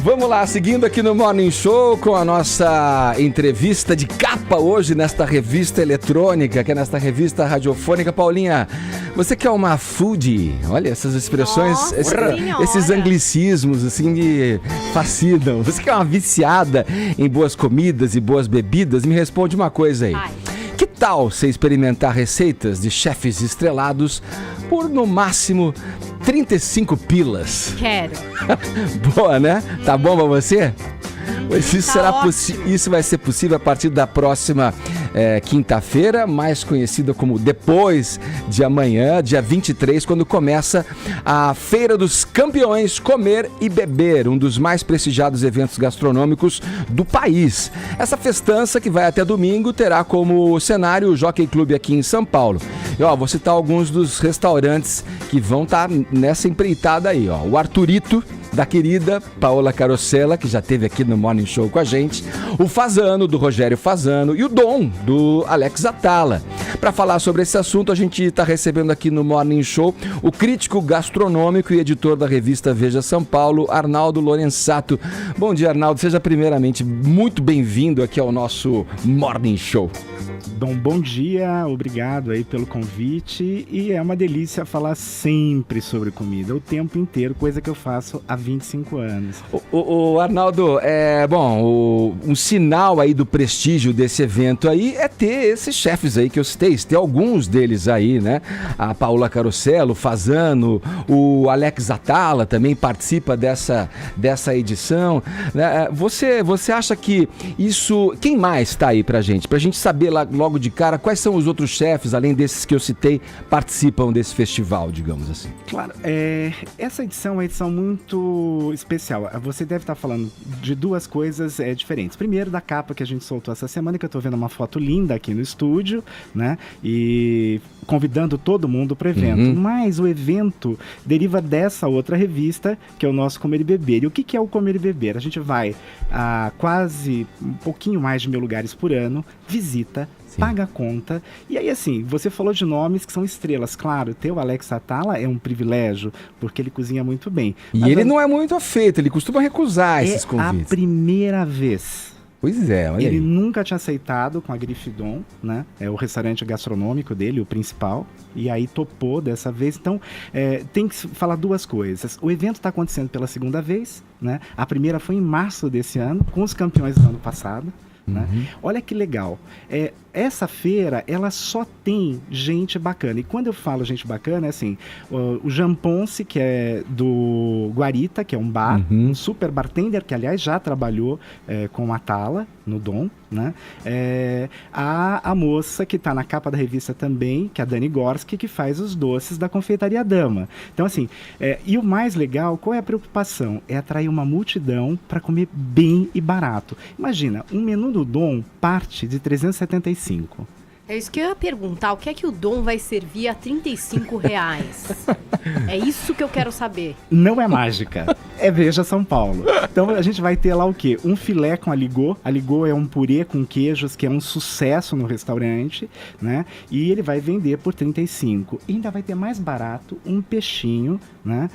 Vamos lá, seguindo aqui no Morning Show com a nossa entrevista de capa hoje nesta revista eletrônica, que é nesta revista radiofônica. Paulinha, você que é uma foodie, olha essas expressões, esses anglicismos assim que fascinam. Você que é uma viciada em boas comidas e boas bebidas, me responde uma coisa aí. Que tal você experimentar receitas de chefes estrelados por no máximo 35 pilas? Quero. Boa, né? Tá bom pra você? Tá Isso vai ser possível a partir da próxima quinta-feira, mais conhecida como depois de amanhã, dia 23, quando começa a Feira dos Campeões Comer e Beber, um dos mais prestigiados eventos gastronômicos do país. Essa festança, que vai até domingo, terá como cenário o Jockey Club aqui em São Paulo. E, vou citar alguns dos restaurantes que vão estar nessa empreitada aí, O Arturito, da querida Paola Carosella, que já esteve aqui no Morning Show com a gente, o Fazano, do Rogério Fazano, e o Dom, do Alex Atala. Para falar sobre esse assunto, a gente está recebendo aqui no Morning Show o crítico gastronômico e editor da revista Veja São Paulo, Arnaldo Lorenzato. Bom dia, Arnaldo. Seja primeiramente muito bem-vindo aqui ao nosso Morning Show. Bom dia, obrigado aí pelo convite, e é uma delícia falar sempre sobre comida, o tempo inteiro, coisa que eu faço há 25 anos. O Arnaldo, um sinal aí do prestígio desse evento aí é ter esses chefes aí que eu citei, ter alguns deles aí, né? A Paola Carosella, o Fazano, o Alex Atala também participa dessa edição. Você acha que isso... Quem mais tá aí pra gente saber logo de cara quais são os outros chefes, além desses que eu citei, participam desse festival, digamos assim? Claro, essa edição é uma edição muito especial. Você deve estar falando de duas coisas diferentes. Primeiro, da capa que a gente soltou essa semana, que eu estou vendo uma foto linda aqui no estúdio, né? E convidando todo mundo para o evento. Mas o evento deriva dessa outra revista, que é o nosso Comer e Beber. E o que é o Comer e Beber? A gente vai a quase um pouquinho mais de 1.000 lugares por ano, visita, paga a conta. E aí, assim, você falou de nomes que são estrelas. Claro, ter o Alex Atala é um privilégio, porque ele cozinha muito bem. E mas ele não é muito afeito, ele costuma recusar esses convites. É a primeira vez. Pois é, olha ele aí. Nunca tinha aceitado com a Grifidon, né? É o restaurante gastronômico dele, o principal. E aí topou dessa vez. Então, tem que falar duas coisas. O evento está acontecendo pela segunda vez, né? A primeira foi em março desse ano, com os campeões do ano passado. Né? Olha que legal, essa feira ela só tem gente bacana, e quando eu falo gente bacana é assim, o Jean Ponce, que é do Guarita, que é um bar, um super bartender, que aliás já trabalhou com a Tala no Dom, né? A moça que está na capa da revista também, que é a Dani Gorski, que faz os doces da Confeitaria Dama. Então assim, e o mais legal, qual é a preocupação? É atrair uma multidão para comer bem e barato. Imagina, um menu do Dom parte de 375. É isso que eu ia perguntar, o que é que o Dom vai servir a R$35? É isso que eu quero saber. Não é mágica, é Veja São Paulo. Então a gente vai ter lá o quê? Um filé com aligot. Aligot é um purê com queijos que é um sucesso no restaurante, né? E ele vai vender por 35. E ainda vai ter mais barato um peixinho, né?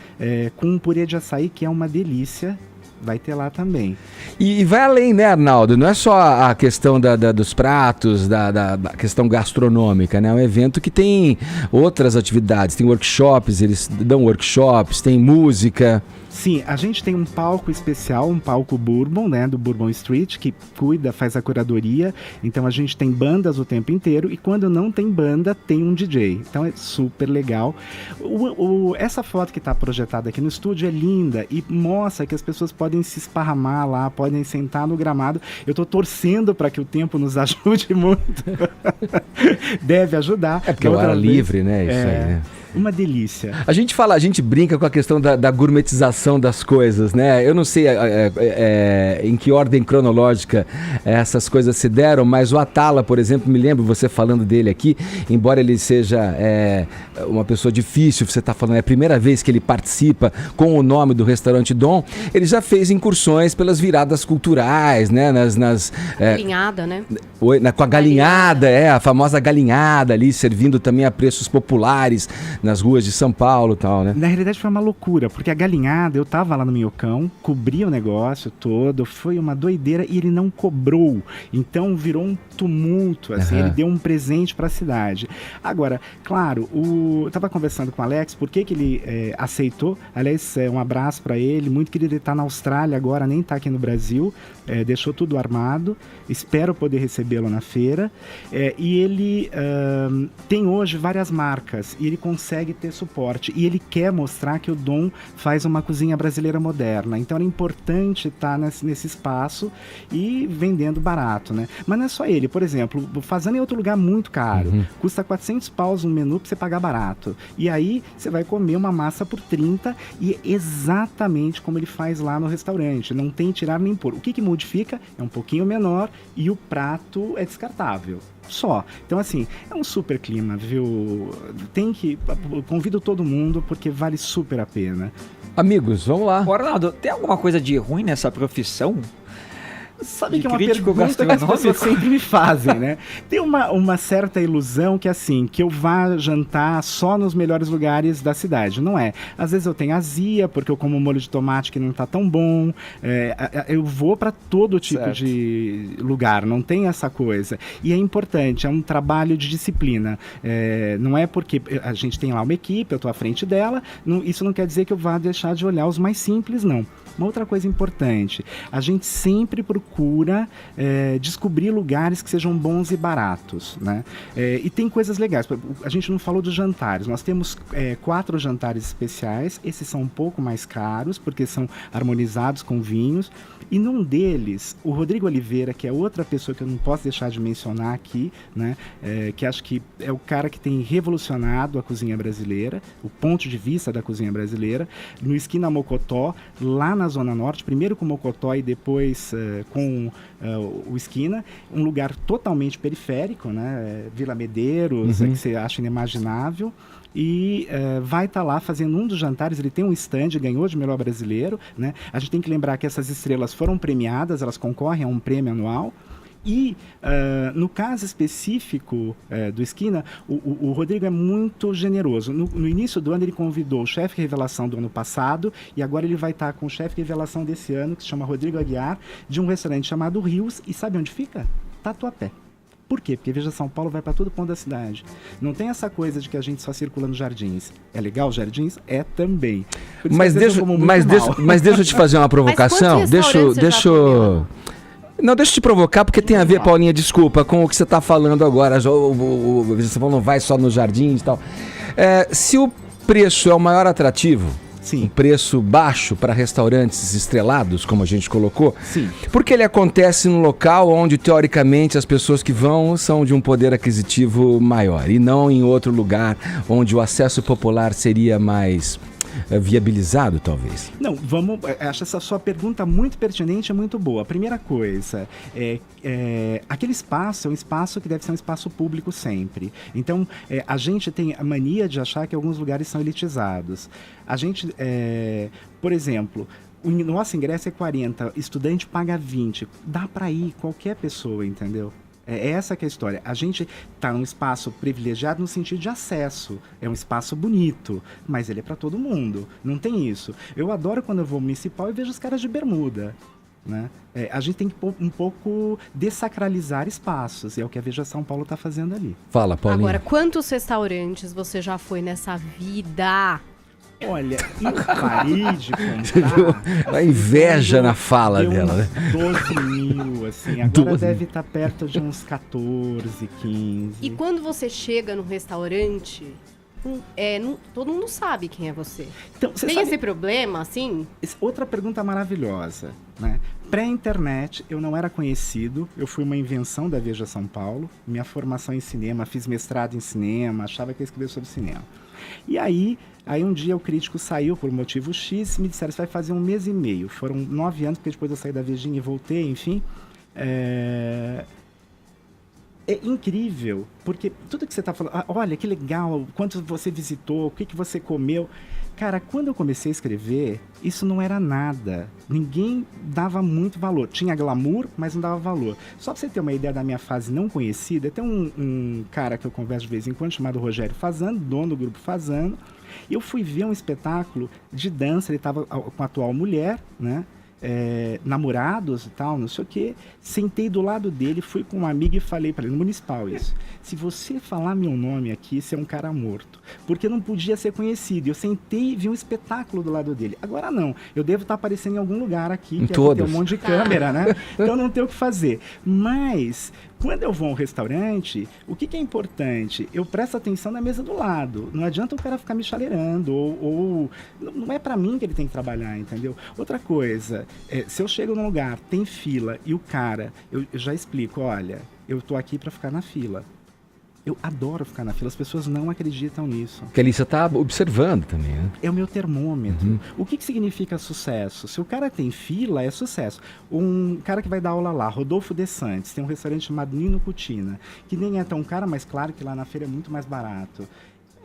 Com um purê de açaí que é uma delícia. Vai ter lá também. E vai além, né, Arnaldo? Não é só a questão dos pratos, da questão gastronômica, né? É um evento que tem outras atividades, tem workshops, eles dão workshops, tem música. Sim, a gente tem um palco especial, um palco Bourbon, né, do Bourbon Street, que faz a curadoria. Então a gente tem bandas o tempo inteiro, e quando não tem banda, tem um DJ. Então é super legal. Essa foto que está projetada aqui no estúdio é linda e mostra que as pessoas podem se esparramar lá, podem sentar no gramado. Eu estou torcendo para que o tempo nos ajude muito. Deve ajudar. É porque é o ar livre, né? Isso aí, né? Uma delícia. A gente brinca com a questão da gourmetização das coisas, né? Eu não sei em que ordem cronológica essas coisas se deram, mas o Atala, por exemplo, me lembro você falando dele aqui, embora ele seja uma pessoa difícil, você está falando, é a primeira vez que ele participa com o nome do restaurante Dom, ele já fez incursões pelas viradas culturais, né? Galinhada, né? Com a galinhada, a famosa galinhada ali, servindo também a preços populares nas ruas de São Paulo e tal, né? Na realidade foi uma loucura, porque a galinhada, eu tava lá no Minhocão, cobri o negócio todo, foi uma doideira e ele não cobrou. Então virou um tumulto, assim, ele deu um presente para a cidade. Agora, claro, eu tava conversando com o Alex, por que ele aceitou? Aliás, um abraço para ele, muito querido, ele tá na Austrália agora, nem tá aqui no Brasil, deixou tudo armado, espero poder recebê-lo na feira, e ele tem hoje várias marcas, e ele consegue ter suporte, e ele quer mostrar que o Dom faz uma cozinha brasileira moderna, então é importante estar nesse espaço e vendendo barato, né? Mas não é só ele, por exemplo, fazendo em outro lugar muito caro, custa 400 paus um menu pra você pagar barato, e aí você vai comer uma massa por 30, e é exatamente como ele faz lá no restaurante, não tem tirar nem pôr. O que modifica é um pouquinho menor e o prato é descartável. Só. Então, assim, é um super clima, viu? Convido todo mundo porque vale super a pena. Amigos, vamos lá. Arnaldo, tem alguma coisa de ruim nessa profissão? Sabe que é uma pergunta que as pessoas sempre me fazem, né? Tem uma certa ilusão que, assim, que eu vá jantar só nos melhores lugares da cidade. Não é. Às vezes eu tenho azia, porque eu como molho de tomate que não tá tão bom. Eu vou para todo tipo de lugar, não tem essa coisa. E é importante, é um trabalho de disciplina. Não é porque a gente tem lá uma equipe, eu tô à frente dela, isso não quer dizer que eu vá deixar de olhar os mais simples, não. Uma outra coisa importante, a gente sempre procura descobrir lugares que sejam bons e baratos, né? E tem coisas legais, a gente não falou dos jantares, nós temos 4 jantares especiais, esses são um pouco mais caros, porque são harmonizados com vinhos, e num deles, o Rodrigo Oliveira, que é outra pessoa que eu não posso deixar de mencionar aqui, né? Que acho que é o cara que tem revolucionado a cozinha brasileira, o ponto de vista da cozinha brasileira, no Esquina Mocotó, lá na Zona Norte, primeiro com o Mocotó e depois com o Esquina, um lugar totalmente periférico, né? Vila Medeiros, que você acha inimaginável. E vai estar lá fazendo um dos jantares, ele tem um stand, ganhou de melhor brasileiro, né? A gente tem que lembrar que essas estrelas foram premiadas, elas concorrem a um prêmio anual. E, no caso específico do Esquina, o Rodrigo é muito generoso. No início do ano, ele convidou o chefe revelação do ano passado, e agora ele vai estar com o chefe revelação desse ano, que se chama Rodrigo Aguiar, de um restaurante chamado Rios. E sabe onde fica? Tatuapé. Por quê? Porque Veja São Paulo vai para todo ponto da cidade. Não tem essa coisa de que a gente só circula nos jardins. É legal os jardins? É também. Mas deixa eu te fazer uma provocação. Deixa eu te provocar, porque tem a ver, Paulinha, desculpa, com o que você está falando agora. O Veja São Paulo não vai só nos jardins e tal. Se o preço é o maior atrativo, sim, um preço baixo para restaurantes estrelados, como a gente colocou, sim, porque ele acontece num local onde, teoricamente, as pessoas que vão são de um poder aquisitivo maior, e não em outro lugar onde o acesso popular seria mais viabilizado, talvez. Não, acho essa sua pergunta muito pertinente e muito boa. A primeira coisa, aquele espaço é um espaço que deve ser um espaço público sempre. Então, a gente tem a mania de achar que alguns lugares são elitizados. A gente, por exemplo, o nosso ingresso é 40, estudante paga 20. Dá para ir qualquer pessoa, entendeu? É essa que é a história. A gente está num espaço privilegiado no sentido de acesso. É um espaço bonito, mas ele é para todo mundo. Não tem isso. Eu adoro quando eu vou municipal e vejo os caras de bermuda, né? A gente tem que um pouco desacralizar espaços. E é o que a Veja São Paulo está fazendo ali. Fala, Paulinho. Agora, quantos restaurantes você já foi nessa vida? Olha, eu parei de contar. A inveja na fala dela, né? 12 mil, assim. Agora deve estar perto de uns 14, 15. E quando você chega no restaurante, todo mundo sabe quem é você. Então, tem esse problema, assim? Outra pergunta maravilhosa, né? Pré-internet, eu não era conhecido, eu fui uma invenção da Veja São Paulo. Minha formação em cinema, fiz mestrado em cinema, achava que ia escrever sobre cinema. E aí um dia o crítico saiu por motivo X e me disseram, você vai fazer 1 mês e meio. Foram 9 anos, porque depois eu saí da Vejinha e voltei, enfim. É incrível, porque tudo que você está falando, olha que legal, quanto você visitou, o que você comeu. Cara, quando eu comecei a escrever, isso não era nada. Ninguém dava muito valor. Tinha glamour, mas não dava valor. Só pra você ter uma ideia da minha fase não conhecida, tem um cara que eu converso de vez em quando, chamado Rogério Fasano, dono do grupo Fasano, e eu fui ver um espetáculo de dança, ele estava com a atual mulher, né? Namorados e tal, não sei o quê. Sentei do lado dele, fui com uma amiga e falei para ele, no municipal isso, se você falar meu nome aqui, você é um cara morto, porque não podia ser conhecido. Eu sentei e vi um espetáculo do lado dele. Agora não, eu devo estar aparecendo em algum lugar aqui, que aqui tem um monte de câmera, né? Então não tem o que fazer. Mas quando eu vou a um restaurante, o que é importante? Eu presto atenção na mesa do lado. Não adianta o cara ficar me chaleirando, ou não é para mim que ele tem que trabalhar, entendeu? Outra coisa, se eu chego num lugar, tem fila, e o cara, eu já explico, olha, eu tô aqui para ficar na fila. Eu adoro ficar na fila, as pessoas não acreditam nisso. Porque ali você está observando também, né? É o meu termômetro. O que significa sucesso? Se o cara tem fila, é sucesso. Um cara que vai dar aula lá, Rodolfo De Santos, tem um restaurante chamado Nino Cucina, que nem é tão caro, mas claro que lá na feira é muito mais barato.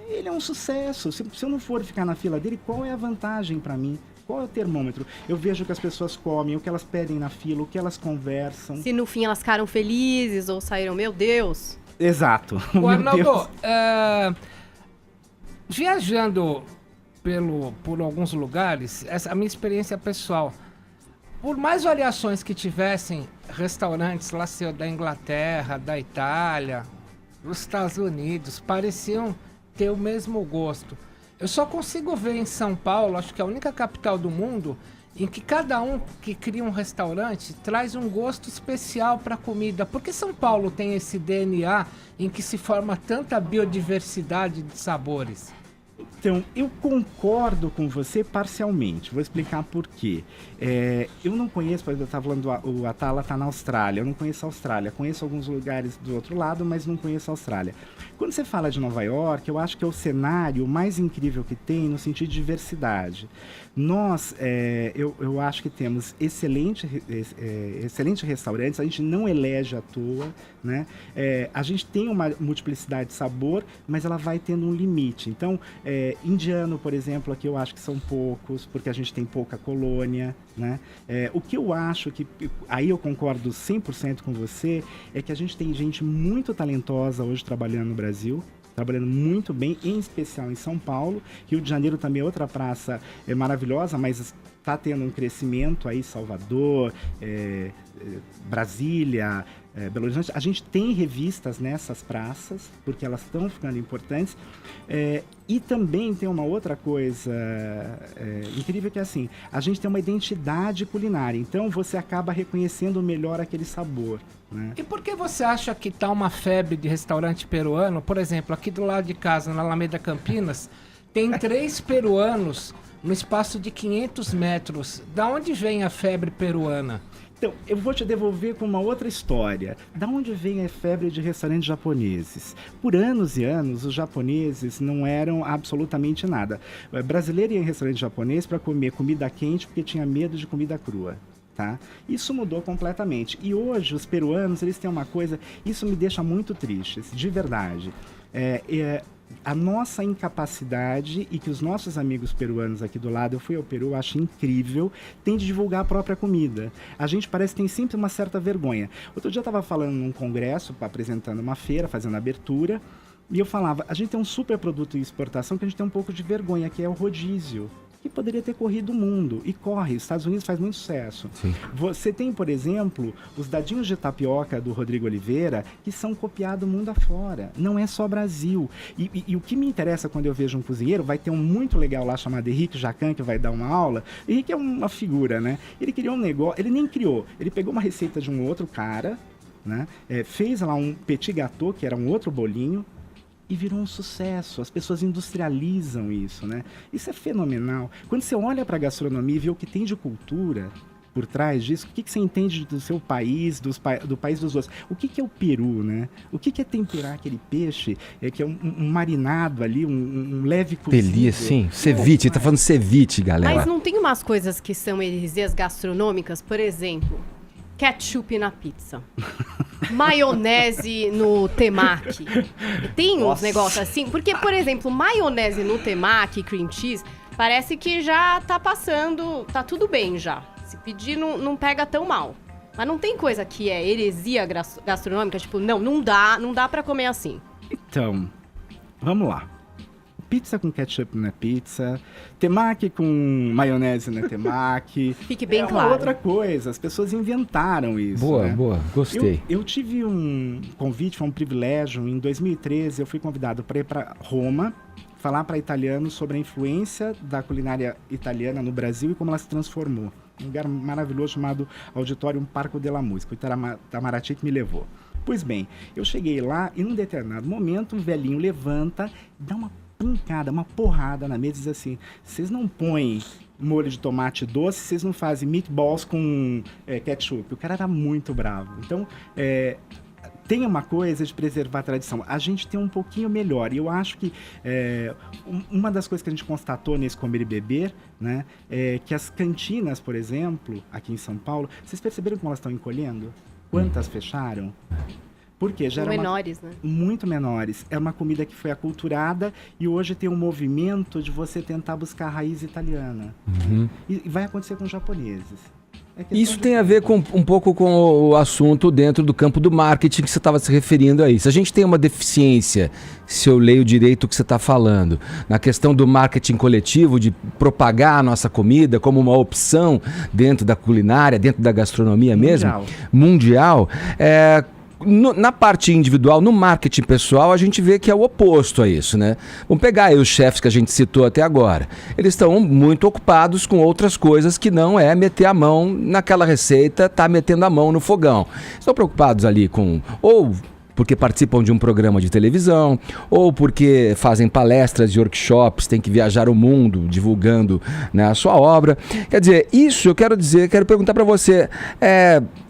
Ele é um sucesso. Se eu não for ficar na fila dele, qual é a vantagem para mim? Qual é o termômetro? Eu vejo o que as pessoas comem, o que elas pedem na fila, o que elas conversam. Se no fim elas ficaram felizes ou saíram, meu Deus... Exato. O Arnaldo, viajando por alguns lugares, essa é a minha experiência pessoal. Por mais variações que tivessem, restaurantes lá da Inglaterra, da Itália, dos Estados Unidos, pareciam ter o mesmo gosto. Eu só consigo ver em São Paulo, acho que é a única capital do mundo, em que cada um que cria um restaurante traz um gosto especial para a comida. Por que São Paulo tem esse DNA em que se forma tanta biodiversidade de sabores? Então, eu concordo com você parcialmente. Vou explicar por quê. Eu não conheço, por exemplo, eu estava falando, o Atala está na Austrália. Eu não conheço a Austrália. Conheço alguns lugares do outro lado, mas não conheço a Austrália. Quando você fala de Nova York, eu acho que é o cenário mais incrível que tem no sentido de diversidade. Nós, eu acho que temos excelentes restaurantes, a gente não elege à toa, né? A gente tem uma multiplicidade de sabor, mas ela vai tendo um limite. Então, indiano, por exemplo, aqui eu acho que são poucos, porque a gente tem pouca colônia, né? O que eu acho que, aí eu concordo 100% com você, é que a gente tem gente muito talentosa hoje trabalhando no Brasil, trabalhando muito bem, em especial em São Paulo. Rio de Janeiro também é outra praça maravilhosa, mas está tendo um crescimento aí, Salvador, Brasília, Belo Horizonte. A gente tem revistas nessas praças, porque elas estão ficando importantes. E também tem uma outra coisa incrível, que é assim, a gente tem uma identidade culinária, então você acaba reconhecendo melhor aquele sabor, né? E por que você acha que tá uma febre de restaurante peruano? Por exemplo, aqui do lado de casa, na Alameda Campinas, tem 3 peruanos no espaço de 500 metros. Da onde vem a febre peruana? Então, eu vou te devolver com uma outra história. Da onde vem a febre de restaurantes japoneses? Por anos e anos, os japoneses não eram absolutamente nada. O brasileiro ia em restaurante japonês para comer comida quente porque tinha medo de comida crua. Tá? Isso mudou completamente. E hoje, os peruanos, eles têm uma coisa... Isso me deixa muito triste, de verdade. A nossa incapacidade, e que os nossos amigos peruanos aqui do lado, eu fui ao Peru, acho incrível, tem de divulgar a própria comida. A gente parece que tem sempre uma certa vergonha. Outro dia eu estava falando num congresso, apresentando uma feira, fazendo abertura, e eu falava, a gente tem um super produto de exportação que a gente tem um pouco de vergonha, que é o rodízio, que poderia ter corrido o mundo, e corre. Os Estados Unidos faz muito sucesso. Sim. Você tem, por exemplo, os dadinhos de tapioca do Rodrigo Oliveira, que são copiados mundo afora. Não é só Brasil. E o que me interessa quando eu vejo um cozinheiro, vai ter um muito legal lá chamado Henrique Jacan, que vai dar uma aula. Henrique é uma figura, né? Ele criou um negócio, ele nem criou, ele pegou uma receita de um outro cara, né? Fez lá um petit gâteau, que era um outro bolinho, e virou um sucesso. As pessoas industrializam isso, né? Isso é fenomenal. Quando você olha para a gastronomia e vê o que tem de cultura por trás disso, o que você entende do seu país, do país dos outros? O que é o Peru, né? O que é temperar aquele peixe, que é um marinado ali, um leve cozido? Delícia, sim. Ceviche, tá falando ceviche, galera. Mas não tem umas coisas que são heresias gastronômicas? Por exemplo, ketchup na pizza. maionese no temaki. Tem uns negócios assim, porque, por exemplo, maionese no temaki, cream cheese, parece que já tá passando, tá tudo bem já. Se pedir, não pega tão mal. Mas não tem coisa que é heresia gastronômica, tipo, não dá pra comer assim. Então, vamos lá. Pizza com ketchup não é pizza, temaki com maionese não é temaki. Fique bem uma claro. outra coisa, as pessoas inventaram isso. Boa, né? boa, gostei. Eu tive um convite, foi um privilégio. Em 2013, eu fui convidado para ir para Roma, falar para italianos sobre a influência da culinária italiana no Brasil e como ela se transformou. Um lugar maravilhoso chamado Auditorium Parco della Musica. O Itamaraty que me levou. Pois bem, eu cheguei lá e num determinado momento um velhinho levanta, dá uma pancada, uma porrada na mesa e diz assim: vocês não põem molho de tomate doce, vocês não fazem meatballs com ketchup. O cara era muito bravo. Então, tem uma coisa de preservar a tradição. A gente tem um pouquinho melhor. E eu acho que uma das coisas que a gente constatou nesse Comer e Beber, né, é que as cantinas, por exemplo, aqui em São Paulo, vocês perceberam como elas estão encolhendo? Quantas fecharam? Porque já era menores, né? Muito menores. É uma comida que foi aculturada e hoje tem um movimento de você tentar buscar a raiz italiana. E vai acontecer com os japoneses. Isso tem a ver com, um pouco com o assunto dentro do campo do marketing que você estava se referindo aí. Se a gente tem uma deficiência, se eu leio direito o que você está falando, na questão do marketing coletivo, de propagar a nossa comida como uma opção dentro da culinária, dentro da gastronomia mesmo, mundial, na parte individual, no marketing pessoal, a gente vê que é o oposto a isso, né? Vamos pegar aí os chefes que a gente citou até agora. Eles estão muito ocupados com outras coisas que não é meter a mão naquela receita, tá metendo a mão no fogão. Estão preocupados ali com... ou porque participam de um programa de televisão, ou porque fazem palestras e workshops, tem que viajar o mundo divulgando, né, a sua obra. Quer dizer, isso eu quero perguntar para você,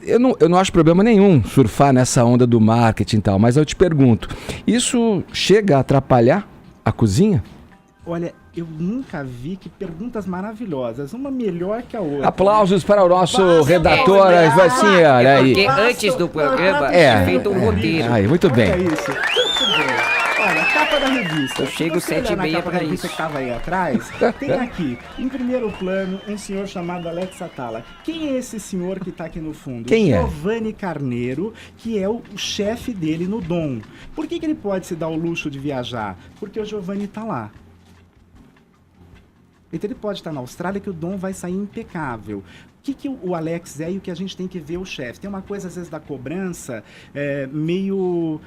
eu não acho problema nenhum surfar nessa onda do marketing e tal, mas eu te pergunto, isso chega a atrapalhar a cozinha? Olha, eu nunca vi, que perguntas maravilhosas, uma melhor que a outra. Aplausos para o nosso redator, assim, olha aí. Porque antes do programa é feito um roteiro. Aí, muito bem. Olha isso, muito bem. Olha, capa da revista. Eu chego 7h30 para isso. Que estava aí atrás, tem aqui, em primeiro plano, um senhor chamado Alex Atala. Quem é esse senhor que está aqui no fundo? Quem é? Giovanni Carneiro, que é o chefe dele no Dom. Por que ele pode se dar o luxo de viajar? Porque o Giovanni está lá. Então ele pode estar na Austrália que o Dom vai sair impecável. O que o Alex é e o que a gente tem que ver o chefe? Tem uma coisa, às vezes, da cobrança meio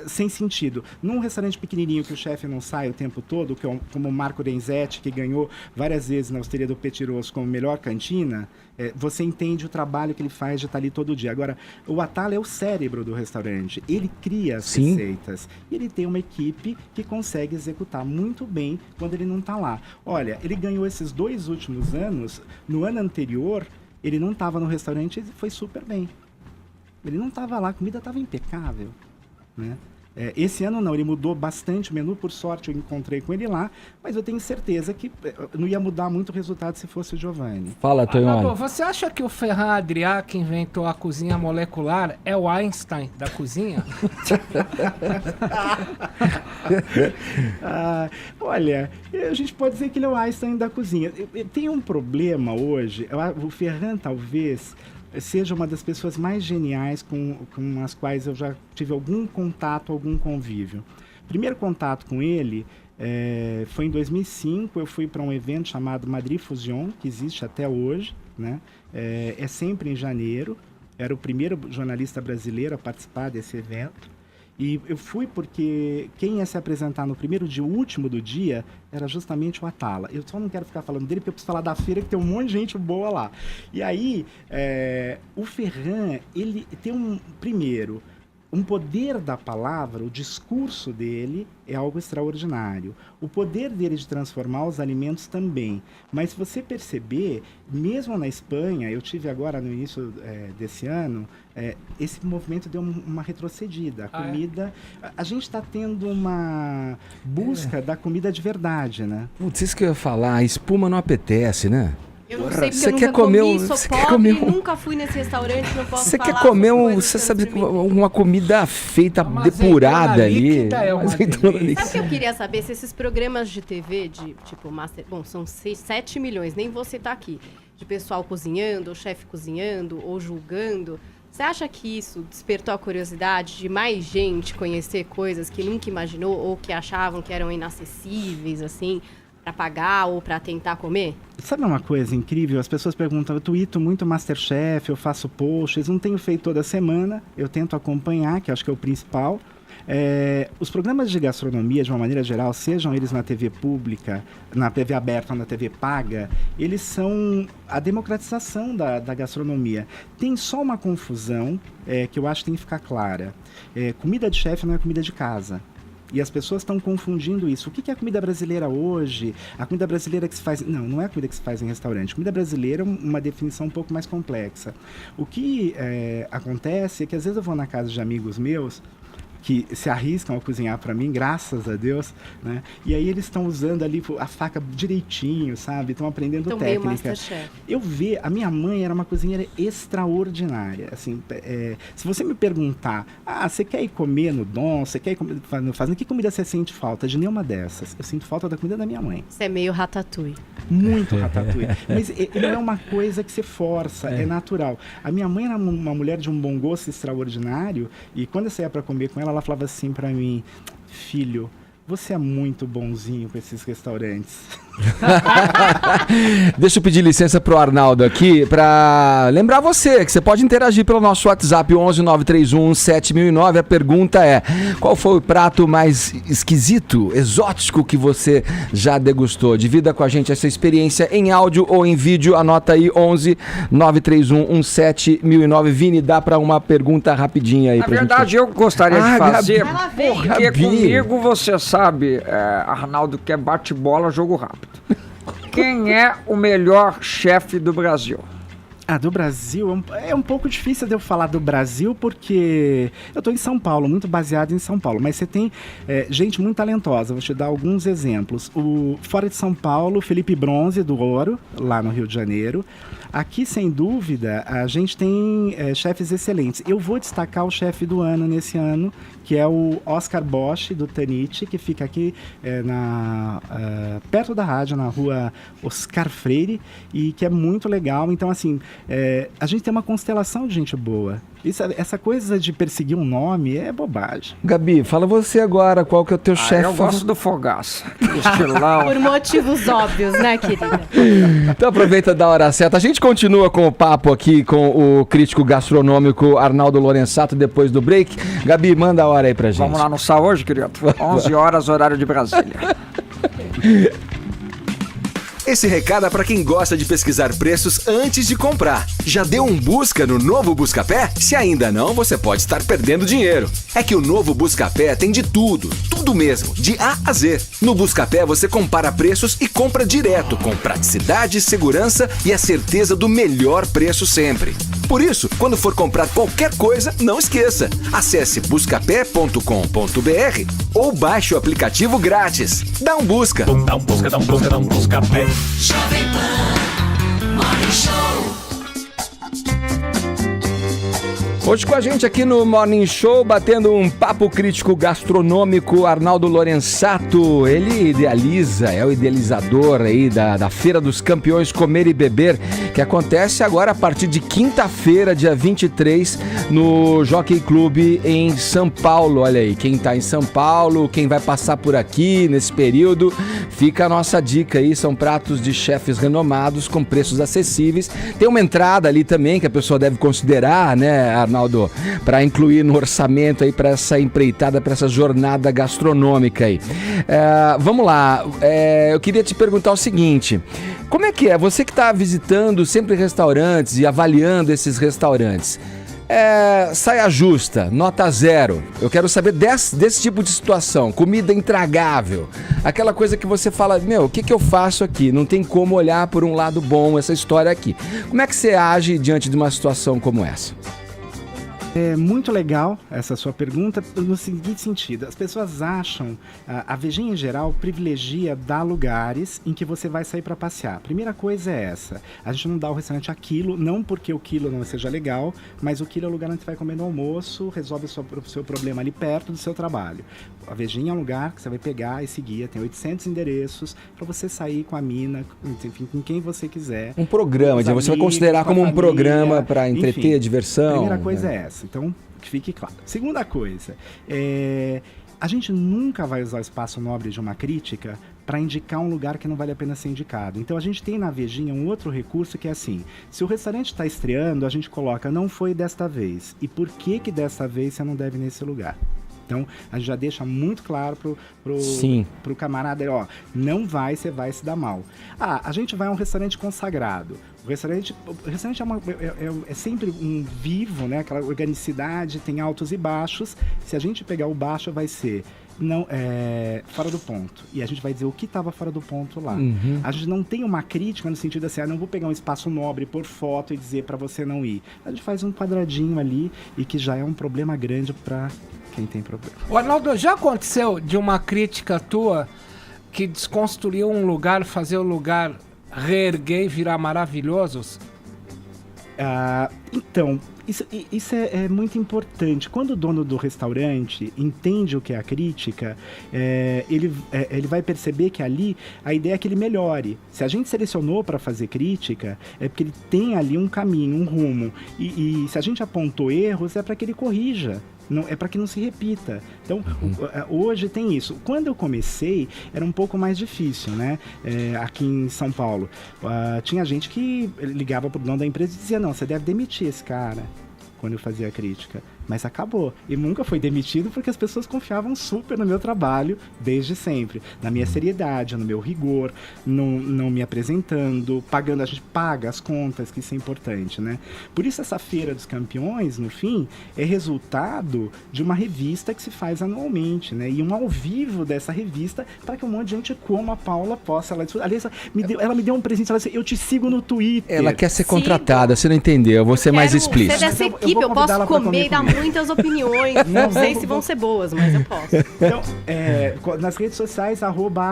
sem sentido. Num restaurante pequenininho que o chefe não sai o tempo todo, que é como o Marco Renzetti, que ganhou várias vezes na Osteria do Petit Rosso como melhor cantina, você entende o trabalho que ele faz de estar ali todo dia. Agora, o Atala é o cérebro do restaurante. Ele cria as receitas. E ele tem uma equipe que consegue executar muito bem quando ele não está lá. Olha, ele ganhou esses 2 últimos anos. No ano anterior, ele não estava no restaurante e foi super bem. Ele não estava lá, a comida estava impecável, né? Esse ano não, ele mudou bastante o menu, por sorte eu encontrei com ele lá, mas eu tenho certeza que não ia mudar muito o resultado se fosse o Giovanni. Fala, Tonholi. Você acha que o Ferran Adrià, que inventou a cozinha molecular, é o Einstein da cozinha? Olha, a gente pode dizer que ele é o Einstein da cozinha. Tem um problema hoje, o Ferran talvez seja uma das pessoas mais geniais com as quais eu já tive algum contato, algum convívio. Primeiro contato com ele foi em 2005, eu fui para um evento chamado Madrid Fusion, que existe até hoje, né? É sempre em janeiro, era o primeiro jornalista brasileiro a participar desse evento. E eu fui porque quem ia se apresentar no primeiro dia, o último do dia, era justamente o Atala. Eu só não quero ficar falando dele, porque eu preciso falar da feira, que tem um monte de gente boa lá. E aí, o Ferran, ele tem primeiro, um poder da palavra, o discurso dele é algo extraordinário. O poder dele de transformar os alimentos também. Mas se você perceber, mesmo na Espanha, eu tive agora no início desse ano, esse movimento deu uma retrocedida. A comida... A gente está tendo uma busca da comida de verdade, né? Putz, isso que eu ia falar, a espuma não apetece, né? Eu não sei porque eu nunca comi, sou pobre, nunca fui nesse restaurante, não posso falar. Você quer comer você sabe, uma comida feita, depurada ali. Sabe o que eu queria saber? Se esses programas de TV, de tipo Master... Bom, são 7 milhões, nem você tá aqui. De pessoal cozinhando, ou chefe cozinhando, ou julgando. Você acha que isso despertou a curiosidade de mais gente conhecer coisas que nunca imaginou, ou que achavam que eram inacessíveis, assim... Pra pagar ou pra tentar comer? Sabe uma coisa incrível? As pessoas perguntam, eu tuito muito Masterchef, eu faço posts, não tenho feito toda semana, eu tento acompanhar, que acho que é o principal. Os programas de gastronomia, de uma maneira geral, sejam eles na TV pública, na TV aberta ou na TV paga, eles são a democratização da gastronomia. Tem só uma confusão que eu acho que tem que ficar clara. Comida de chefe não é comida de casa. E as pessoas estão confundindo isso. O que é a comida brasileira hoje? A comida brasileira que se faz... Não é a comida que se faz em restaurante. Comida brasileira é uma definição um pouco mais complexa. O que acontece é que às vezes eu vou na casa de amigos meus que se arriscam a cozinhar para mim, graças a Deus, né? E aí eles estão usando ali a faca direitinho, sabe? Estão aprendendo técnica. A minha mãe era uma cozinheira extraordinária, assim, se você me perguntar, você quer ir comer no Dom, você quer ir comer no Fazenda, que comida você sente falta? De nenhuma dessas. Eu sinto falta da comida da minha mãe. Você é meio ratatouille. Muito ratatouille. Mas não é uma coisa que você força, é natural. A minha mãe era uma mulher de um bom gosto extraordinário, e quando eu saía para comer com ela falava assim pra mim, filho, você é muito bonzinho com esses restaurantes. Deixa eu pedir licença pro Arnaldo aqui pra lembrar você que você pode interagir pelo nosso WhatsApp 11-931-7009. A pergunta é: qual foi o prato mais esquisito, exótico que você já degustou? Divida com a gente essa experiência em áudio ou em vídeo. Anota aí 11-931-7009. Vini, dá pra uma pergunta rapidinha aí. Na verdade, eu gostaria de fazer, porque Gabi. Comigo você sabe, Arnaldo, que é bate-bola, jogo rápido. Quem é o melhor chefe do Brasil? Do Brasil, é um pouco difícil de eu falar do Brasil, porque eu estou em São Paulo, muito baseado em São Paulo, mas você tem gente muito talentosa, vou te dar alguns exemplos. Fora de São Paulo, Felipe Bronze, do Ouro, lá no Rio de Janeiro. Aqui, sem dúvida, a gente tem chefes excelentes. Eu vou destacar o chefe do ano nesse ano, que é o Oscar Bosch, do Tanit, que fica aqui perto da rádio, na rua Oscar Freire, e que é muito legal. Então, assim, a gente tem uma constelação de gente boa. Essa coisa de perseguir um nome é bobagem. Gabi, fala você agora, qual que é o teu chefe? Eu gosto do Fogaça. Estilão. Por motivos óbvios, né, querida? Então aproveita da hora certa. A gente continua com o papo aqui com o crítico gastronômico Arnaldo Lorenzato depois do break. Gabi, manda a hora aí pra gente. Vamos lá no sal hoje, querido? 11 horas, horário de Brasília. Esse recado é para quem gosta de pesquisar preços antes de comprar. Já deu um busca no novo Buscapé? Se ainda não, você pode estar perdendo dinheiro. É que o novo Buscapé tem de tudo, tudo mesmo, de A a Z. No Buscapé você compara preços e compra direto, com praticidade, segurança e a certeza do melhor preço sempre. Por isso, quando for comprar qualquer coisa, não esqueça. Acesse buscapé.com.br ou baixe o aplicativo grátis. Dá um busca. Dá um Buscapé. Jovem Pan Morning Show. Hoje com a gente aqui no Morning Show, batendo um papo crítico gastronômico, Arnaldo Lorenzato. Ele é o idealizador aí da Feira dos Campeões Comer e Beber, que acontece agora a partir de quinta-feira, dia 23, no Jockey Club em São Paulo. Olha aí, quem tá em São Paulo, quem vai passar por aqui nesse período, fica a nossa dica aí, são pratos de chefes renomados com preços acessíveis. Tem uma entrada ali também que a pessoa deve considerar, né, Arnaldo, para incluir no orçamento aí para essa empreitada, para essa jornada gastronômica aí. Vamos lá, eu queria te perguntar o seguinte: como é que é? Você que está visitando sempre restaurantes e avaliando esses restaurantes, saia justa, nota 0. Eu quero saber desse tipo de situação, comida intragável, aquela coisa que você fala, o que eu faço aqui? Não tem como olhar por um lado bom essa história aqui. Como é que você age diante de uma situação como essa? É muito legal essa sua pergunta no seguinte sentido. As pessoas acham, a VG em geral privilegia dar lugares em que você vai sair para passear. A primeira coisa é essa. A gente não dá o restaurante a quilo, não porque o quilo não seja legal, mas o quilo é o lugar onde você vai comer no almoço, resolve o seu problema ali perto do seu trabalho. A VG é um lugar que você vai pegar esse guia, tem 800 endereços para você sair com a mina, enfim, com quem você quiser. Um programa, você vai considerar como um programa para entreter, diversão. A primeira coisa é essa. Então, que fique claro. Segunda coisa, a gente nunca vai usar o espaço nobre de uma crítica para indicar um lugar que não vale a pena ser indicado. Então, a gente tem na Vejinha um outro recurso que é assim, se o restaurante está estreando, a gente coloca, não foi desta vez. E por que desta vez você não deve ir nesse lugar? Então, a gente já deixa muito claro pro camarada, ó, não vai, você vai se dar mal. A gente vai a um restaurante consagrado. O restaurante é sempre um vivo, né? Aquela organicidade, tem altos e baixos. Se a gente pegar o baixo, vai ser fora do ponto. E a gente vai dizer o que estava fora do ponto lá. Uhum. A gente não tem uma crítica no sentido assim, não vou pegar um espaço nobre por foto e dizer para você não ir. A gente faz um quadradinho ali e que já é um problema grande para quem tem problema. O Arnaldo, já aconteceu de uma crítica tua que desconstruiu um lugar, fazer o lugar reerguer e virar maravilhosos? Então, isso é muito importante. Quando o dono do restaurante entende o que é a crítica, ele vai perceber que ali a ideia é que ele melhore. Se a gente selecionou para fazer crítica, é porque ele tem ali um caminho, um rumo. E se a gente apontou erros, é para que ele corrija. Não, é para que não se repita. Então, hoje tem isso. Quando eu comecei, era um pouco mais difícil, né? Aqui em São Paulo. Tinha gente que ligava pro dono da empresa e dizia, não, você deve demitir esse cara, quando eu fazia a crítica. Mas acabou. E nunca foi demitido porque as pessoas confiavam super no meu trabalho desde sempre. Na minha seriedade, no meu rigor, não me apresentando, pagando. A gente paga as contas, que isso é importante, né? Por isso essa Feira dos Campeões, no fim, é resultado de uma revista que se faz anualmente, né? E um ao vivo dessa revista para que um monte de gente como a Paula possa... Aliás, ela me deu um presente, ela disse, eu te sigo no Twitter. Ela quer ser contratada, você não entendeu, eu vou ser mais explícito. Você dessa equipe, eu posso comer e dar muitas opiniões. Não sei se vão ser boas, mas eu posso. Então, nas redes sociais,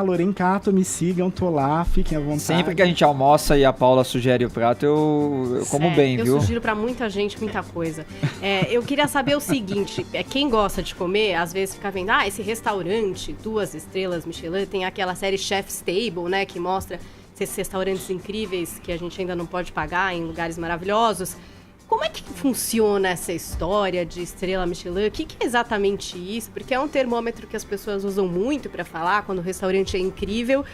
@lorencato, me sigam, tô lá, fiquem à vontade. Sempre que a gente almoça e a Paula sugere o prato, eu como bem, viu? Eu sugiro pra muita gente, muita coisa. Eu queria saber o seguinte, quem gosta de comer, às vezes fica vendo, esse restaurante, 2 estrelas Michelin, tem aquela série Chef's Table, né, que mostra esses restaurantes incríveis que a gente ainda não pode pagar em lugares maravilhosos. Como é que funciona essa história de estrela Michelin? O que é exatamente isso? Porque é um termômetro que as pessoas usam muito para falar quando o restaurante é incrível.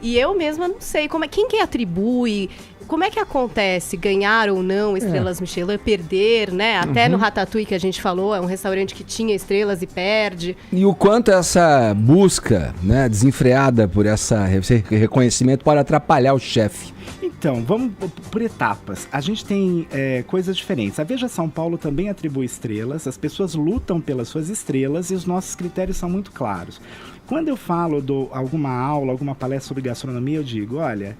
E eu mesma não sei quem que atribui, como é que acontece ganhar ou não estrelas Michelin, perder, né? Até no Ratatouille que a gente falou, é um restaurante que tinha estrelas e perde. E o quanto essa busca, né, desenfreada por esse reconhecimento pode atrapalhar o chefe? Então, vamos por etapas. A gente tem coisas diferentes. A Veja São Paulo também atribui estrelas, as pessoas lutam pelas suas estrelas e os nossos critérios são muito claros. Quando eu falo, dou alguma aula, alguma palestra sobre gastronomia, eu digo, olha,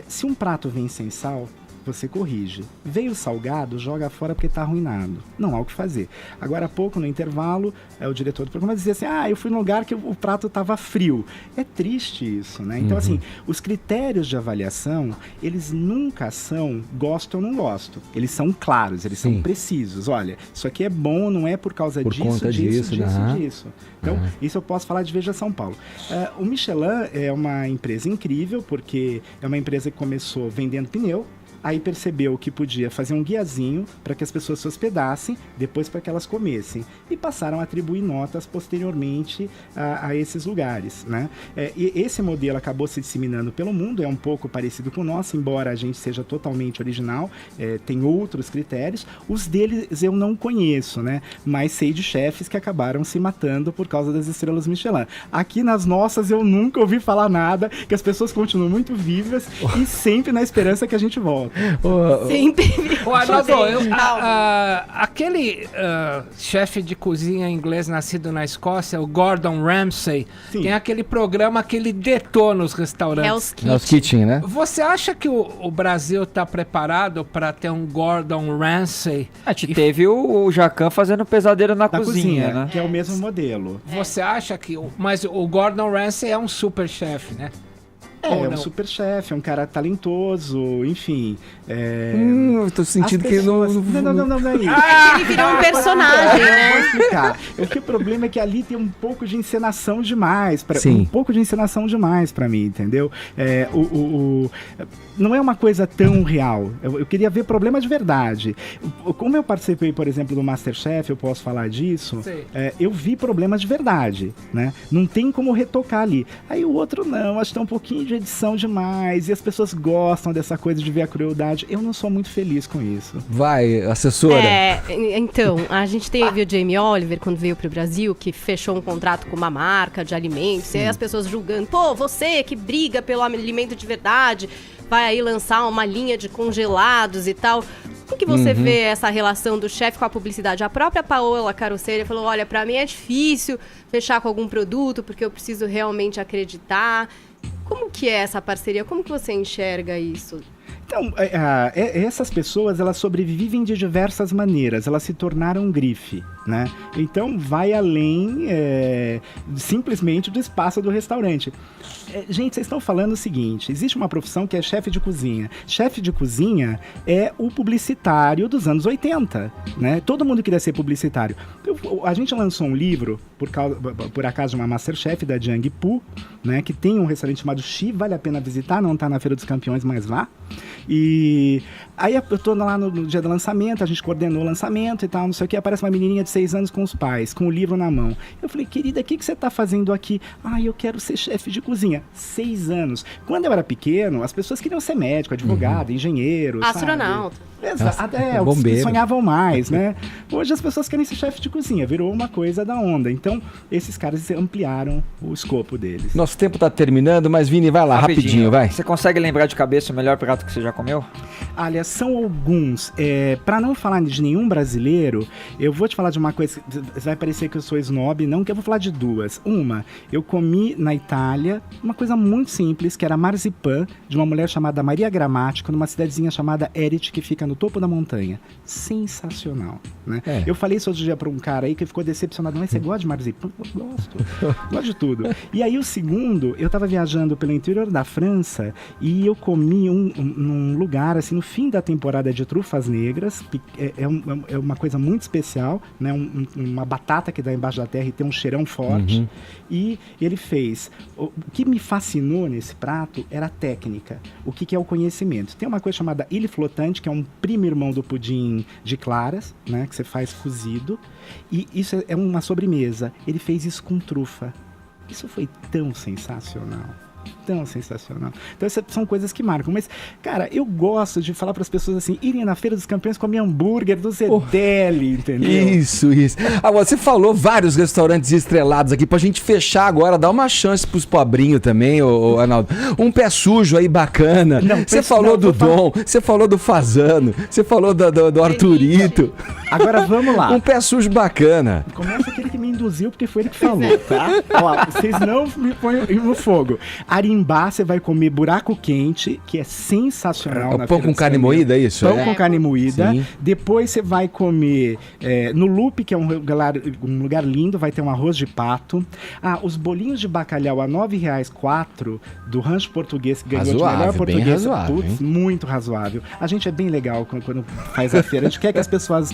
se um prato vem sem sal, você corrige. Veio salgado, joga fora porque está arruinado. Não há o que fazer. Agora há pouco, no intervalo, o diretor do programa dizia assim, eu fui num lugar que o prato estava frio. É triste isso, né? Então, assim, os critérios de avaliação, eles nunca são gosto ou não gosto. Eles são claros, eles são precisos. Olha, isso aqui é bom, não é por causa disso. Então, isso eu posso falar de Veja São Paulo. O Michelin é uma empresa incrível, porque é uma empresa que começou vendendo pneu, aí percebeu que podia fazer um guiazinho para que as pessoas se hospedassem, depois para que elas comessem. E passaram a atribuir notas posteriormente a esses lugares, né? E esse modelo acabou se disseminando pelo mundo, é um pouco parecido com o nosso, embora a gente seja totalmente original, tem outros critérios. Os deles eu não conheço, né? Mas sei de chefes que acabaram se matando por causa das estrelas Michelin. Aqui nas nossas eu nunca ouvi falar nada, que as pessoas continuam muito vivas e sempre na esperança que a gente volta. Sempre. Ô, Arnaldo, Calma. aquele chefe de cozinha inglês nascido na Escócia, o Gordon Ramsay, Sim. tem aquele programa que ele detona os restaurantes. Hell's Kitchen. Hell's Kitchen, né? Você acha que o Brasil tá preparado para ter um Gordon Ramsay? A gente teve o Jacan fazendo pesadelo na Da cozinha, né? que é o mesmo modelo. Você acha que... Mas o Gordon Ramsay é um super chefe, né? Ou É um não? super chefe, é um cara talentoso, enfim. Eu tô sentindo que não... Não é isso. Ele virou um personagem, Eu né? vou explicar. O problema é que ali tem um pouco de encenação demais. Sim. Um pouco de encenação demais pra mim, entendeu? Não é uma coisa tão real. Eu queria ver problema de verdade. Como eu participei, por exemplo, do MasterChef, eu posso falar disso. Sei. Eu vi problemas de verdade, né? Não tem como retocar ali. Aí o outro não, acho que tá um pouquinho de edição demais. E as pessoas gostam dessa coisa de ver a crueldade. Eu não sou muito feliz com isso. Vai, assessora. Então, a gente teve o Jamie Oliver quando veio pro Brasil, que fechou um contrato com uma marca de alimentos, e aí as pessoas julgando, pô, você que briga pelo alimento de verdade, vai aí lançar uma linha de congelados e tal. Como que você vê essa relação do chefe com a publicidade? A própria Paola Carosseira falou, olha, pra mim é difícil fechar com algum produto, porque eu preciso realmente acreditar. Como que é essa parceria? Como que você enxerga isso? Então, essas pessoas, elas sobrevivem de diversas maneiras, elas se tornaram grife, né? Então, vai além simplesmente do espaço do restaurante. Gente, vocês estão falando o seguinte, existe uma profissão que é chefe de cozinha. Chefe de cozinha é o publicitário dos anos 80, né? Todo mundo queria ser publicitário. A gente lançou um livro, por acaso, de uma Masterchef da Jiang Pu, né? Que tem um restaurante chamado Xi, vale a pena visitar, não tá na Feira dos Campeões, mas vá. E aí eu tô lá no dia do lançamento, a gente coordenou o lançamento e tal, não sei o que, aparece uma menininha de 6 anos com os pais, com o livro na mão. Eu falei, querida, o que você tá fazendo aqui? Eu quero ser chefe de cozinha. 6 anos. Quando eu era pequeno, as pessoas queriam ser médico, advogado, engenheiro, Astronauta. Exato, os bombeiro. que sonhavam mais, né? Hoje as pessoas querem ser chefe de cozinha, virou uma coisa da onda. Então, esses caras ampliaram o escopo deles. Nosso tempo tá terminando, mas Vini, vai lá, rapidinho, vai. Você consegue lembrar de cabeça o melhor prato que você já comeu? Aliás, são alguns. Para não falar de nenhum brasileiro, eu vou te falar de uma coisa, vai parecer que eu sou snob, não, que eu vou falar de duas. Uma, eu comi na Itália uma coisa muito simples, que era marzipan, de uma mulher chamada Maria Gramático, numa cidadezinha chamada Erit, que fica no topo da montanha. Sensacional, né? Eu falei isso outro dia para um cara aí que ficou decepcionado. Mas você gosta de marzipan? Eu gosto. Gosto de tudo. E aí o segundo, eu tava viajando pelo interior da França e eu comi num lugar, assim, no fim da temporada de trufas negras. É uma coisa muito especial, né? Uma batata que dá embaixo da terra e tem um cheirão forte. E ele fez... O que me fascinou nesse prato era a técnica. O que é o conhecimento. Tem uma coisa chamada ilha flotante, que é um primo irmão do pudim de claras, né? Que você faz cozido. E isso é uma sobremesa. Ele fez isso com trufa. Isso foi tão sensacional. Tão sensacional. Então essas são coisas que marcam. Mas, cara, eu gosto de falar para as pessoas assim, irem na Feira dos Campeões comer hambúrguer do Zedeli, entendeu? Isso. Agora, você falou vários restaurantes estrelados aqui, pra gente fechar agora, dar uma chance pros pobrinhos também, ô Arnaldo. Um pé sujo aí bacana. Você falou do Dom, você falou do Fazano, você falou do Arthurito. Agora vamos lá. Um pé sujo bacana. Começa aquele que me induziu, porque foi ele que falou, tá? Ó, vocês não me põem no fogo. Arimbá, você vai comer buraco quente, que é sensacional. Pão com carne moída, é isso? Pão com carne moída. Sim. Depois você vai comer no Lupe, que é um lugar lindo, vai ter um arroz de pato. Os bolinhos de bacalhau a R$9 4 do Rancho Português, que ganhou Razoável, de melhor bem português. razoável, Putz, hein? muito razoável. A gente é bem legal quando faz a feira. A gente quer que as pessoas,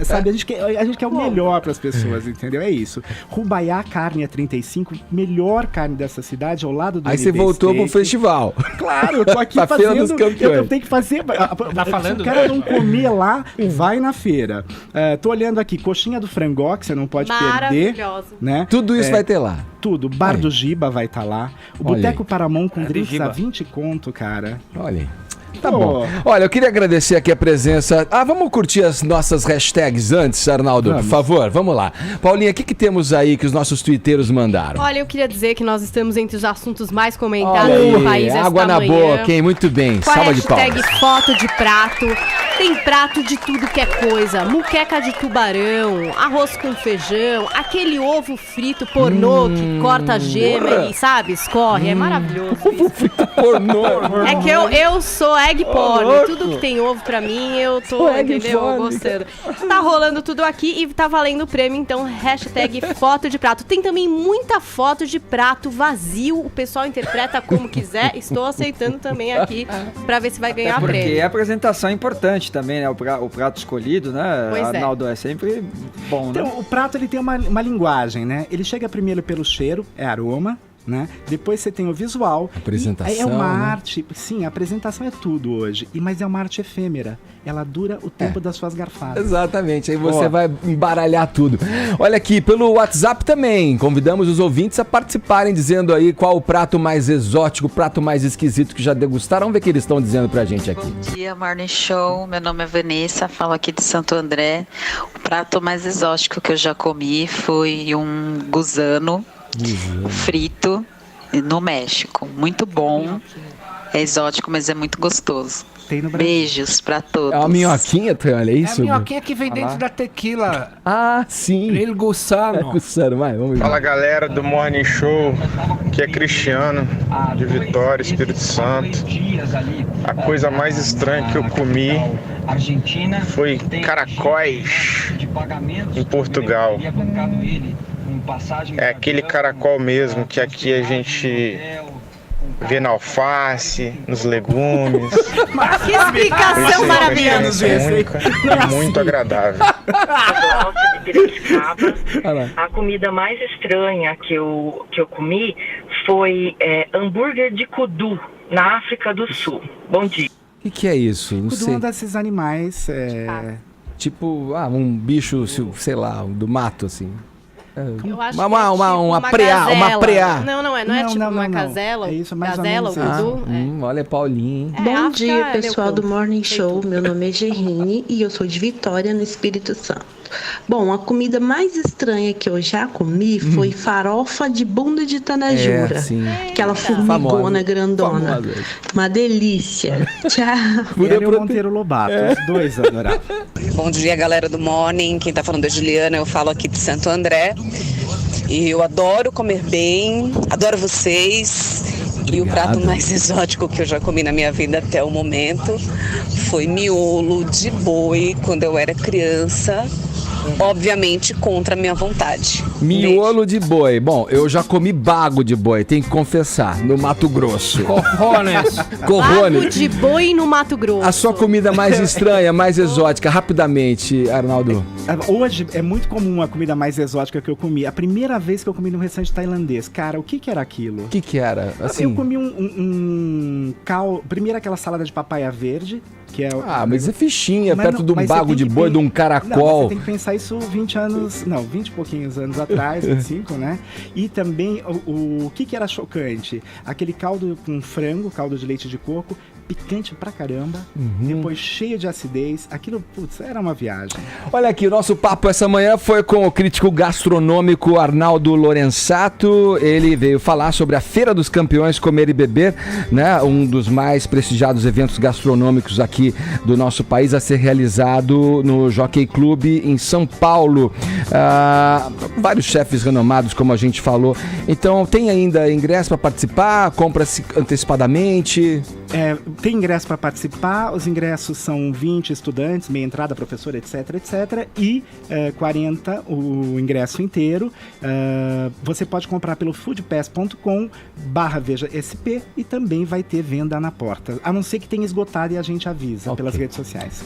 sabe, a gente quer o melhor para as pessoas, entendeu? É isso. Rubaiá Carne a 35, melhor carne dessa cidade, ao lado do Aí você NB voltou Steak. pro festival. Claro, eu tô aqui Na Feira dos fazendo. Campeões. Eu tenho que fazer. Tá falando Se o cara dela. não comer lá, vai na feira. Tô olhando aqui, coxinha do frangó, que você não pode perder. Maravilhosa. Né? Tudo isso vai ter lá. Tudo. Bar Aí. do Giba vai estar lá. O Olha Boteco aí. Paramão com drinks Giba. a 20 conto, cara. Olha aí. Tá bom. Olha, eu queria agradecer aqui a presença. Vamos curtir as nossas hashtags antes, Arnaldo, por favor. Vamos lá. Paulinha, o que temos aí que os nossos twitteiros mandaram? Olha, eu queria dizer que nós estamos entre os assuntos mais comentados no país esta água na manhã. boca, hein? Muito bem. Com a Salva de hashtag palmas. foto de prato. Tem prato de tudo que é coisa. Muqueca de tubarão, arroz com feijão, aquele ovo frito pornô que corta a gema e, sabe, escorre. É maravilhoso. Ovo frito pornô. É que eu sou egg porn. Tudo que tem ovo pra mim, eu tô, egg entendeu? porn. Gostando. Tá rolando tudo aqui e tá valendo o prêmio, então hashtag foto de prato. Tem também muita foto de prato vazio. O pessoal interpreta como quiser. Estou aceitando também aqui pra ver se vai ganhar Porque prêmio. a apresentação é importante também, né? O prato escolhido, né? Pois é. Arnaldo, é sempre bom, né? Então, o prato ele tem uma linguagem, né? Ele chega primeiro pelo cheiro, é aroma, né? Depois você tem o visual. Apresentação, É uma né? arte. Sim, a apresentação é tudo hoje. Mas é uma arte efêmera. Ela dura o tempo das suas garfadas. Exatamente, aí você vai embaralhar tudo. Olha aqui, pelo WhatsApp também, convidamos os ouvintes a participarem, dizendo aí qual o prato mais exótico, o prato mais esquisito que já degustaram. Vamos ver o que eles estão dizendo pra gente aqui. Bom dia, Morning Show. Meu nome é Vanessa, falo aqui de Santo André. O prato mais exótico que eu já comi foi um gusano frito no México. Muito bom. É exótico, mas é muito gostoso. Tem no Brasil. Beijos pra todos. É uma minhoquinha, olha É a isso? minhoquinha que vem dentro da tequila. Sim. El Gusano. Gustavo, vai, vamos ver. Fala galera do Morning Show, que é Cristiano, de Vitória, Espírito Santo. A coisa mais estranha que eu comi foi caracóis em Portugal. É aquele caracol mesmo que aqui a gente vê na alface, nos legumes. Que explicação maravilhosa. É única e muito agradável. De Piracicaba. A comida mais estranha que eu comi foi hambúrguer de kudu, na África do Sul. Bom dia. O que é isso? Não Kudu é sei. um desses animais. Tipo, um bicho, sei lá, do mato, assim. Eu acho Uma que é tipo uma preá. Não é tipo uma casela. É isso, mais ou Gazela, o menos kudu. Olha, Paulinho, hein? Bom África dia, é pessoal meu do Morning Tem Show. tudo. Meu nome é Gerrine e eu sou de Vitória, no Espírito Santo. Bom, a comida mais estranha que eu já comi foi farofa de bunda de tanajura. sim. Aquela formigona Famosa. grandona. Famosa. Uma delícia. Tchau. Ele e o Monteiro Lobato, os dois adoravam. Bom dia, galera do Morning. Quem tá falando é Juliana, eu falo aqui de Santo André. E eu adoro comer bem, adoro vocês. E o prato mais exótico que eu já comi na minha vida até o momento foi miolo de boi quando eu era criança. Obviamente contra a minha vontade. Miolo de boi. Bom, eu já comi bago de boi, tem que confessar, no Mato Grosso. Corrones. Bago de boi no Mato Grosso. A sua comida mais estranha, mais exótica, rapidamente, Arnaldo. Hoje é muito comum a comida mais exótica que eu comi. A primeira vez que eu comi num restaurante tailandês, cara, o que era aquilo? O que era? Assim, Eu comi primeiro aquela salada de papaya verde, que é... mas é fichinha, Mas perto não- de um mas você bago tem de que boi, de um Não, caracol. você tem que pensar isso 20 e pouquinhos anos atrás, 25, né? E também, o que era chocante? Aquele caldo com frango, caldo de leite de coco, picante pra caramba, depois cheio de acidez. Aquilo, putz, era uma viagem. Olha aqui, o nosso papo essa manhã foi com o crítico gastronômico Arnaldo Lorenzato. Ele veio falar sobre a Feira dos Campeões Comer e Beber, né? Um dos mais prestigiados eventos gastronômicos aqui do nosso país, a ser realizado no Jockey Club em São Paulo. Vários chefes renomados, como a gente falou. Então, tem ainda ingresso para participar? Compra-se antecipadamente? Tem ingresso para participar, os ingressos são 20 estudantes, meia entrada, professor, etc, etc, e 40 o ingresso inteiro. Você pode comprar pelo foodpass.com/veja-sp e também vai ter venda na porta, a não ser que tenha esgotado e a gente avisa pelas redes sociais.